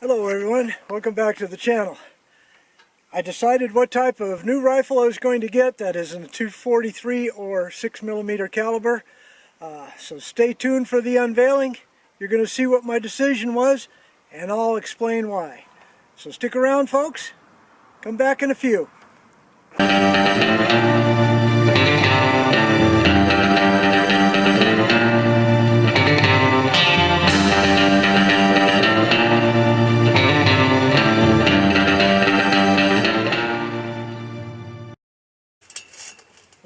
Hello everyone, welcome back to the channel. I decided what type of new rifle I was going to get that is in a .243 or 6mm caliber. So stay tuned for the unveiling. You're going to see what my decision was and I'll explain why. So stick around folks, come back in a few.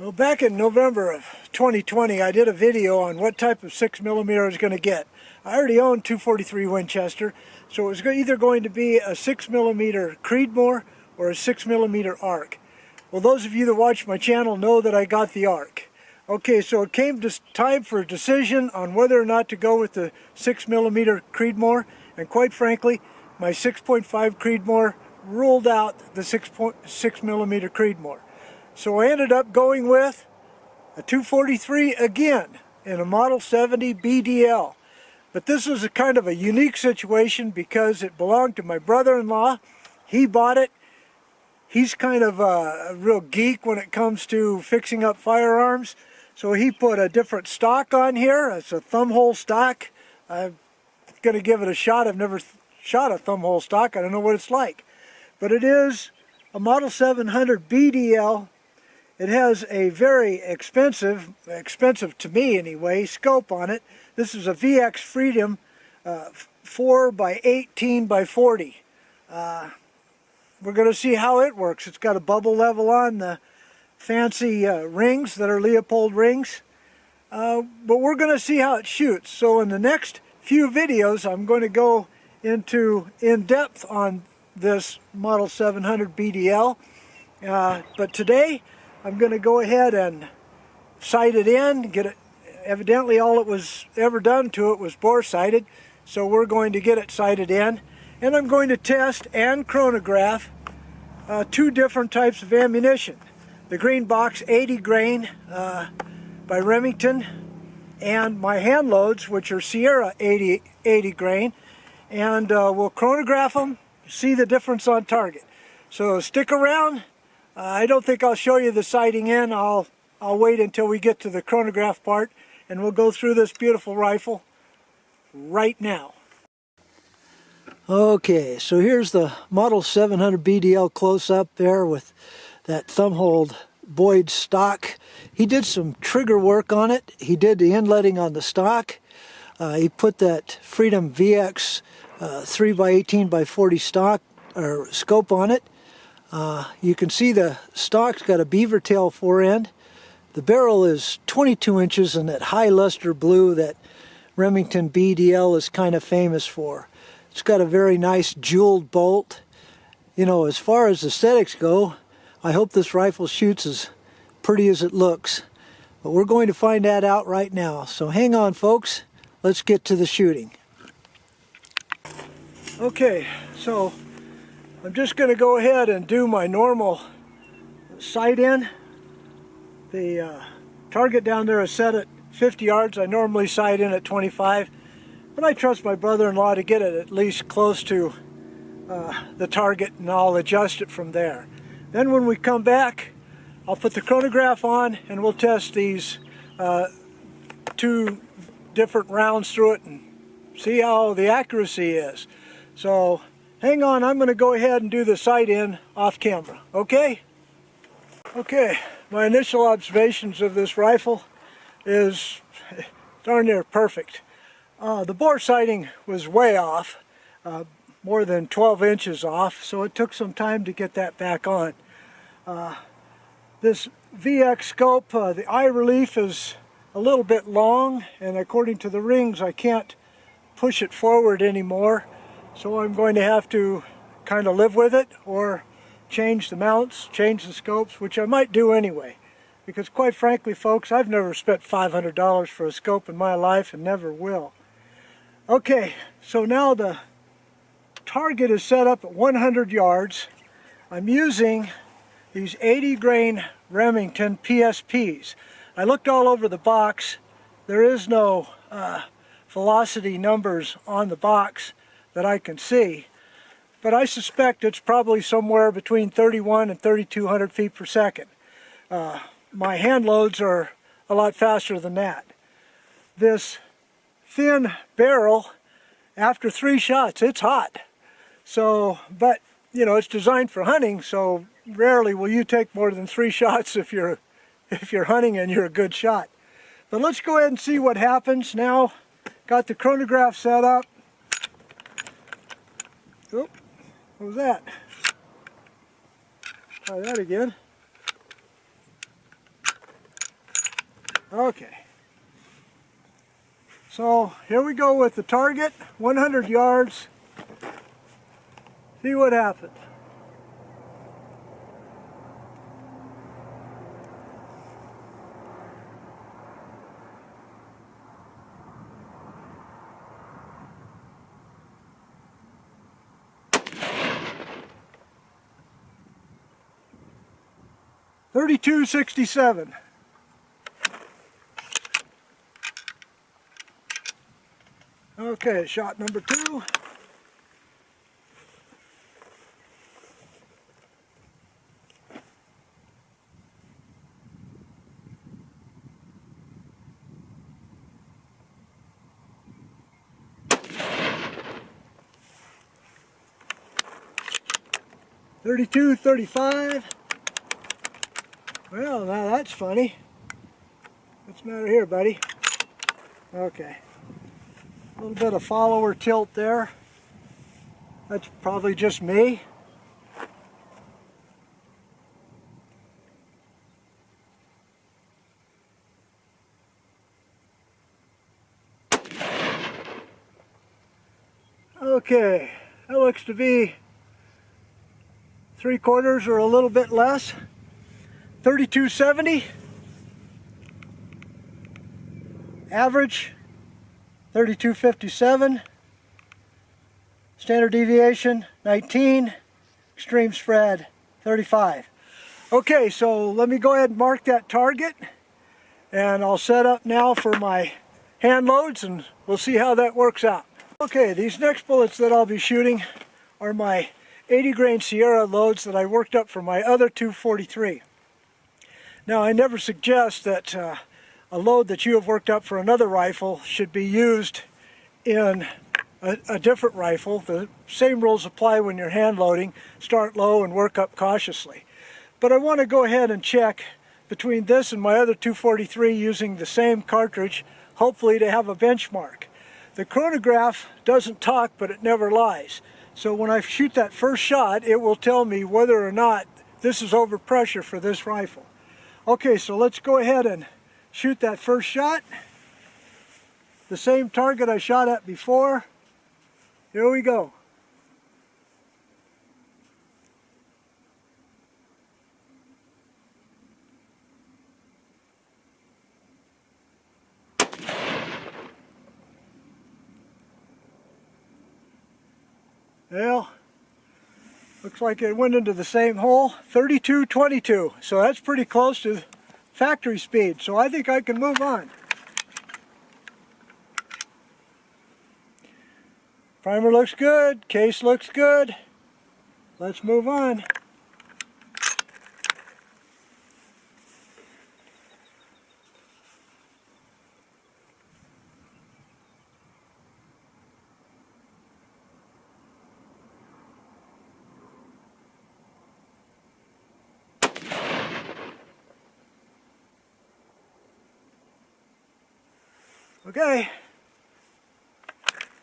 Well, back in November of 2020, I did a video on what type of 6mm I was going to get. I already owned .243 Winchester, so it was either going to be a 6mm Creedmoor or a 6mm ARC. Well, those of you that watch my channel know that I got the ARC. Okay, so it came to time for a decision on whether or not to go with the 6mm Creedmoor, and quite frankly, my 6.5 Creedmoor ruled out the 6.6mm Creedmoor. So I ended up going with a .243 again in a Model 70 BDL. But this was a kind of a unique situation because it belonged to my brother-in-law. He bought it. He's kind of a real geek when it comes to fixing up firearms. So he put a different stock on here. It's a thumbhole stock. I'm going to give it a shot. I've never shot a thumbhole stock. I don't know what it's like. But it is a Model 700 BDL. It has a very expensive to me anyway, scope on it. This is a VX Freedom 4x18x40. We're going to see how it works. It's got a bubble level on the fancy rings that are Leopold rings. But we're going to see how it shoots. So in the next few videos, I'm going to go into in-depth on this Model 700 BDL. But today, I'm going to go ahead and sight it in, get it. Evidently all it was ever done to it was bore sighted, so we're going to get it sighted in. And I'm going to test and chronograph two different types of ammunition. The green box 80 grain by Remington, and my hand loads, which are Sierra 80 grain. And we'll chronograph them, see the difference on target. So stick around. I don't think I'll show you the sighting in. I'll wait until we get to the chronograph part, and we'll go through this beautiful rifle right now. Okay, so here's the Model 700 BDL close-up there with that thumbhole Boyd stock. He did some trigger work on it. He did the inletting on the stock. He put that Freedom VX 3x18x40 stock or scope on it. You can see the stock's got a beaver tail forend. The barrel is 22 inches in that high luster blue that Remington BDL is kind of famous for. It's got a very nice jeweled bolt. You know, as far as aesthetics go, I hope this rifle shoots as pretty as it looks. But we're going to find that out right now. So hang on folks, let's get to the shooting. Okay, so I'm just going to go ahead and do my normal sight in. The target down there is set at 50 yards. I normally sight in at 25, but I trust my brother-in-law to get it at least close to the target, and I'll adjust it from there. Then when we come back, I'll put the chronograph on and we'll test these two different rounds through it and see how the accuracy is. So hang on, I'm going to go ahead and do the sight in off camera, okay? Okay, my initial observations of this rifle is darn near perfect. The bore sighting was way off, more than 12 inches off, so it took some time to get that back on. This VX scope, the eye relief is a little bit long, and according to the rings I can't push it forward anymore. So I'm going to have to kind of live with it or change the mounts, change the scopes, which I might do anyway. Because quite frankly, folks, I've never spent $500 for a scope in my life and never will. Okay, so now the target is set up at 100 yards. I'm using these 80 grain Remington PSPs. I looked all over the box. There is no velocity numbers on the box that I can see. but I suspect it's probably somewhere between 31 and 3,200 feet per second. My hand loads are a lot faster than that. This thin barrel, after 3 shots, it's hot. So, but you know, it's designed for hunting, so rarely will you take more than 3 shots if you're hunting and you're a good shot. But let's go ahead and see what happens now. Got the chronograph set up. Oop, what was that? Try that again. Okay. So here we go with the target, 100 yards. See what happens. .3267. Okay, shot number 2. .32-35. Well, now that's funny. What's the matter here, buddy? Okay. A little bit of follower tilt there. That's probably just me. Okay, that looks to be 3/4 or a little bit less. 3270. Average 3257. Standard deviation 19. Extreme spread 35. Okay, so let me go ahead and mark that target, and I'll set up now for my hand loads, and we'll see how that works out. Okay, these next bullets that I'll be shooting are my 80 grain Sierra loads that I worked up for my other 243. Now, I never suggest that a load that you have worked up for another rifle should be used in a different rifle. The same rules apply when you're hand loading. Start low and work up cautiously. But I want to go ahead and check between this and my other 243 using the same cartridge, hopefully to have a benchmark. The chronograph doesn't talk, but it never lies. So when I shoot that first shot, it will tell me whether or not this is over pressure for this rifle. Okay, so let's go ahead and shoot that first shot. The same target I shot at before. Here we go. Well, looks like it went into the same hole. 32-22, so that's pretty close to factory speed, so I think I can move on. Primer looks good, case looks good. Let's move on. Okay,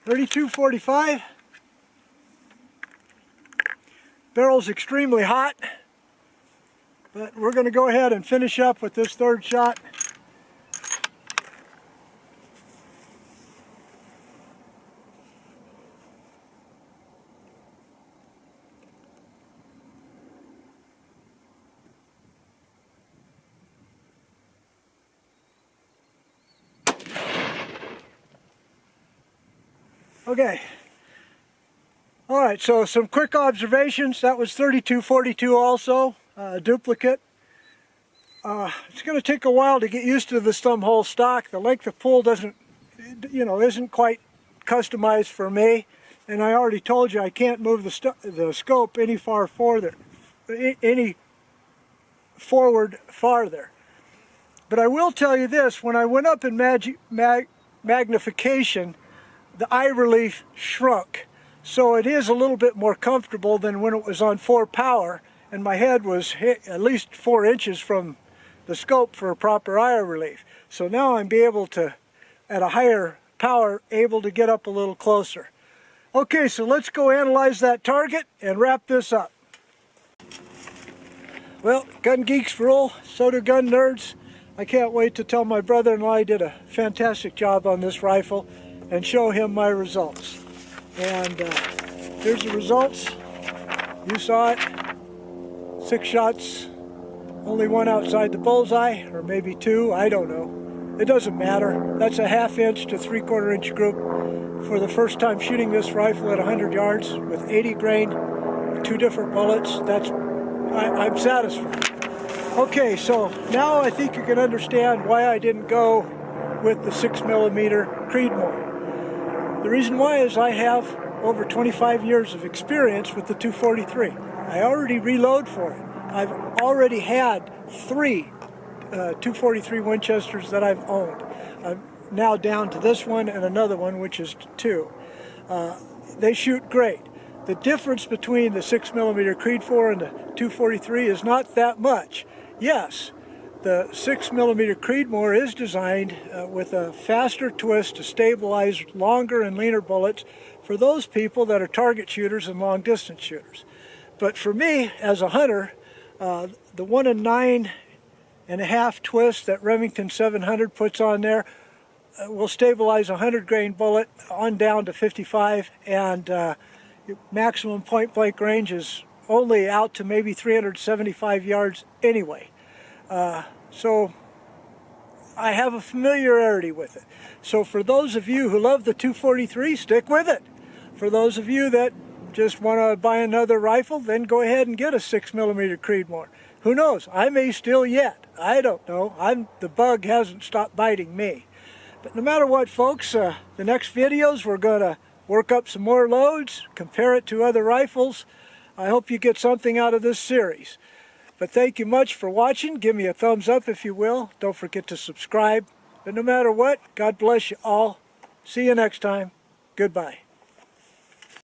32-45. Barrel's extremely hot, but we're going to go ahead and finish up with this third shot. Okay. Alright, so some quick observations. That was 32-42 also, duplicate. It's going to take a while to get used to this thumb hole stock. The length of pull isn't quite customized for me. and I already told you I can't move the scope any forward farther. But I will tell you this, when I went up in magnification, the eye relief shrunk. So it is a little bit more comfortable than when it was on 4 power, and my head was at least 4 inches from the scope for a proper eye relief. So now I'm able to, at a higher power, able to get up a little closer. Okay, so let's go analyze that target and wrap this up. Well, gun geeks rule, so do gun nerds. I can't wait to tell my brother-in-law I did a fantastic job on this rifle and show him my results. And here's the results. You saw it. 6 shots, only 1 outside the bullseye, or maybe 2, I don't know. It doesn't matter. That's a 1/2 inch to 3/4 inch group for the first time shooting this rifle at 100 yards with 80 grain, 2 different bullets. I'm satisfied. Okay, so now I think you can understand why I didn't go with the 6mm Creedmoor. The reason why is I have over 25 years of experience with the 243. I already reload for it. I've already had 3 243 Winchesters that I've owned. I'm now down to this one and another one, which is 2. They shoot great. The difference between the 6mm Creedmoor and the 243 is not that much. Yes, the 6mm Creedmoor is designed with a faster twist to stabilize longer and leaner bullets for those people that are target shooters and long distance shooters. But for me, as a hunter, the 1 9.5 twist that Remington 700 puts on there will stabilize a 100 grain bullet on down to 55, and maximum point blank range is only out to maybe 375 yards anyway. So I have a familiarity with it. So for those of you who love the 243, stick with it. For those of you that just want to buy another rifle, then go ahead and get a 6mm Creedmoor. Who knows? I may still yet. I don't know. The bug hasn't stopped biting me. But no matter what, folks, the next videos we're going to work up some more loads, compare it to other rifles. I hope you get something out of this series. But thank you much for watching. Give me a thumbs up if you will. Don't forget to subscribe. But no matter what, God bless you all. See you next time. Goodbye.